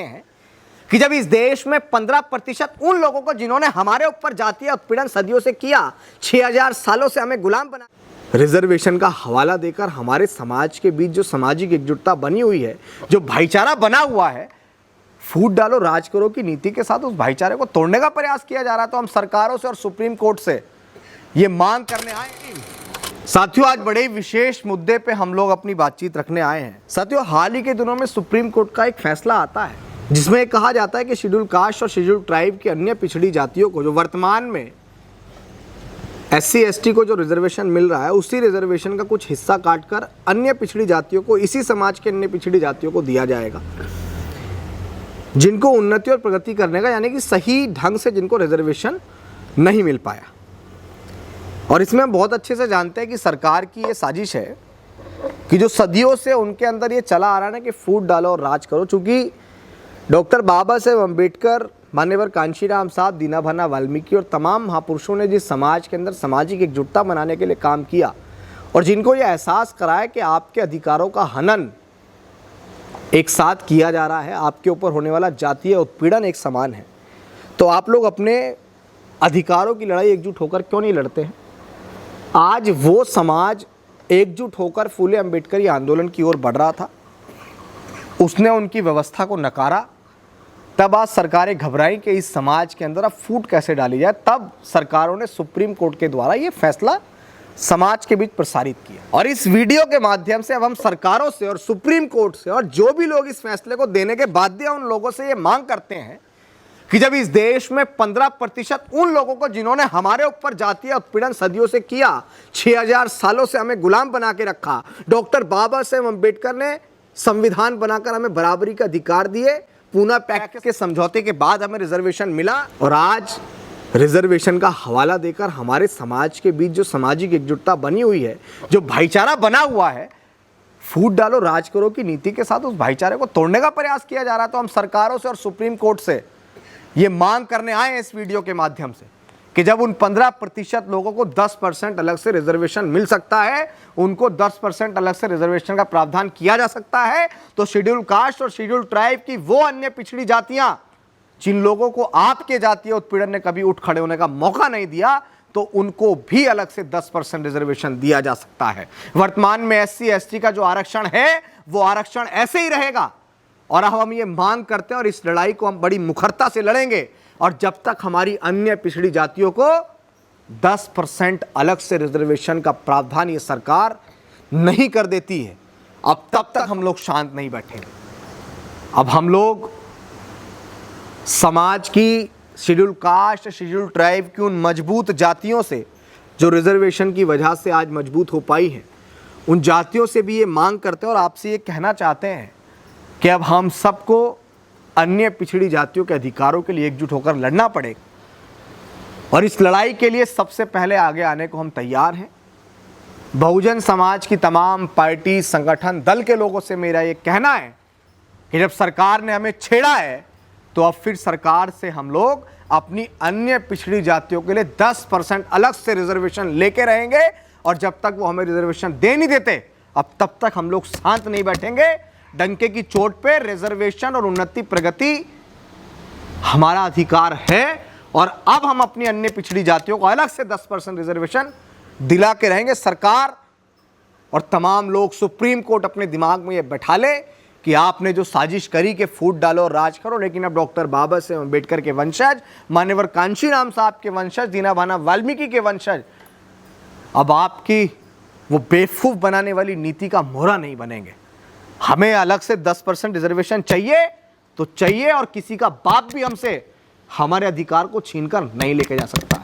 हैं कि जब इस देश में 15% उन लोगों को जिन्होंने हमारे ऊपर जातीय उत्पीड़न सदियों से किया, 6000 सालों से हमें गुलाम बना, रिजर्वेशन का हवाला देकर हमारे समाज के बीच जो सामाजिक एकजुटता बनी हुई है, जो भाईचारा बना हुआ है, फूट डालो राज करो की नीति के साथ उस भाईचारे को तोड़ने का प्रयास किया जा रहा है। तो हम सरकारों से और सुप्रीम कोर्ट से ये मांग करने आए हैं। साथियों, आज बड़े विशेष मुद्दे पे हम लोग अपनी बातचीत रखने आए हैं। साथियों, हाल ही के दिनों में सुप्रीम कोर्ट का एक फैसला आता है जिसमें कहा जाता है कि शेड्यूल कास्ट और शेड्यूल ट्राइब की अन्य पिछड़ी जातियों को जो वर्तमान में SC ST को जो रिजर्वेशन मिल रहा है, उसी रिजर्वेशन का कुछ हिस्सा काटकर अन्य पिछड़ी जातियों को, इसी समाज के अन्य पिछड़ी जातियों को दिया जाएगा, जिनको उन्नति और प्रगति करने का, यानी कि सही ढंग से जिनको रिजर्वेशन नहीं मिल पाया। और इसमें हम बहुत अच्छे से जानते हैं कि सरकार की ये साजिश है कि जो सदियों से उनके अंदर ये चला आ रहा है ना कि फूट डालो और राज करो। चूंकि डॉक्टर बाबा साहेब अम्बेडकर, मान्यवर कांशीराम साहब, दीना भाना वाल्मीकि और तमाम महापुरुषों ने जिस समाज के अंदर सामाजिक एकजुटता बनाने के लिए काम किया और जिनको ये एहसास कराया कि आपके अधिकारों का हनन एक साथ किया जा रहा है, आपके ऊपर होने वाला जातीय उत्पीड़न एक समान है, तो आप लोग अपने अधिकारों की लड़ाई एकजुट होकर क्यों नहीं लड़ते हैं? आज वो समाज एकजुट होकर फूले अम्बेडकरी आंदोलन की ओर बढ़ रहा था, उसने उनकी व्यवस्था को नकारा। तब आज सरकारें घबराई कि इस समाज के अंदर अब फूट कैसे डाली जाए। तब सरकारों ने सुप्रीम कोर्ट के द्वारा ये फैसला समाज के बीच प्रसारित किया। और इस वीडियो के माध्यम से अब हम सरकारों से और सुप्रीम कोर्ट से और जो भी लोग इस फैसले को देने के बाध्य हैं, उन लोगों से ये मांग करते हैं कि जब इस देश में 15% उन लोगों को जिन्होंने हमारे ऊपर जातीय उत्पीड़न सदियों से किया, 6000 सालों से हमें गुलाम बना के रखा, डॉक्टर बाबा साहेब अम्बेडकर ने संविधान बनाकर हमें बराबरी का अधिकार दिए, पूना पैक्ट के समझौते के बाद हमें रिजर्वेशन मिला, और आज रिजर्वेशन का हवाला देकर हमारे समाज के बीच जो सामाजिक एकजुटता बनी हुई है, जो भाईचारा बना हुआ है, फूट डालो राज करो की नीति के साथ उस भाईचारे को तोड़ने का प्रयास किया जा रहा है। तो हम सरकारों से और सुप्रीम कोर्ट से ये मांग करने आए हैं इस वीडियो के माध्यम से कि जब उन 15% लोगों को 10% अलग से रिजर्वेशन मिल सकता है, उनको 10% अलग से रिजर्वेशन का प्रावधान किया जा सकता है, तो शेड्यूल कास्ट और शेड्यूल ट्राइब की वो अन्य पिछड़ी जातियां जिन लोगों को आपके जातीय उत्पीड़न ने कभी उठ खड़े होने का मौका नहीं दिया, तो उनको भी अलग से 10% रिजर्वेशन दिया जा सकता है। वर्तमान में SC ST का जो आरक्षण है, वो आरक्षण ऐसे ही रहेगा। और अब हम ये मांग करते हैं और इस लड़ाई को हम बड़ी मुखरता से लड़ेंगे, और जब तक हमारी अन्य पिछड़ी जातियों को 10% अलग से रिजर्वेशन का प्रावधान ये सरकार नहीं कर देती है, अब तब तक हम लोग शांत नहीं बैठेंगे। अब हम लोग समाज की शेड्यूल कास्ट, शेड्यूल ट्राइब की उन मजबूत जातियों से जो रिजर्वेशन की वजह से आज मजबूत हो पाई हैं, उन जातियों से भी ये मांग करते हैं और आपसे ये कहना चाहते हैं कि अब हम सबको अन्य पिछड़ी जातियों के अधिकारों के लिए एकजुट होकर लड़ना पड़ेगा। और इस लड़ाई के लिए सबसे पहले आगे आने को हम तैयार हैं। बहुजन समाज की तमाम पार्टी, संगठन, दल के लोगों से मेरा ये कहना है कि जब सरकार ने हमें छेड़ा है, तो अब फिर सरकार से हम लोग अपनी अन्य पिछड़ी जातियों के लिए 10% अलग से रिजर्वेशन लेके रहेंगे, और जब तक वो हमें रिजर्वेशन दे नहीं देते, अब तब तक हम लोग शांत नहीं बैठेंगे। डंके की चोट पे रिजर्वेशन और उन्नति प्रगति हमारा अधिकार है, और अब हम अपनी अन्य पिछड़ी जातियों को अलग से 10% रिजर्वेशन दिला के रहेंगे। सरकार और तमाम लोग, सुप्रीम कोर्ट अपने दिमाग में ये बैठा ले कि आपने जो साजिश करी कि फूट डालो और राज करो, लेकिन अब डॉक्टर बाबा साहेब अम्बेडकर के वंशज, मान्यवर कांशीराम साहब के वंशज, दीना भाना वाल्मीकि के वंशज अब आपकी वो बेवकूफ बनाने वाली नीति का मोहरा नहीं बनेंगे। हमें अलग से 10% रिजर्वेशन चाहिए तो चाहिए, और किसी का बाप भी हमसे हमारे अधिकार को छीनकर नहीं लेके जा सकता।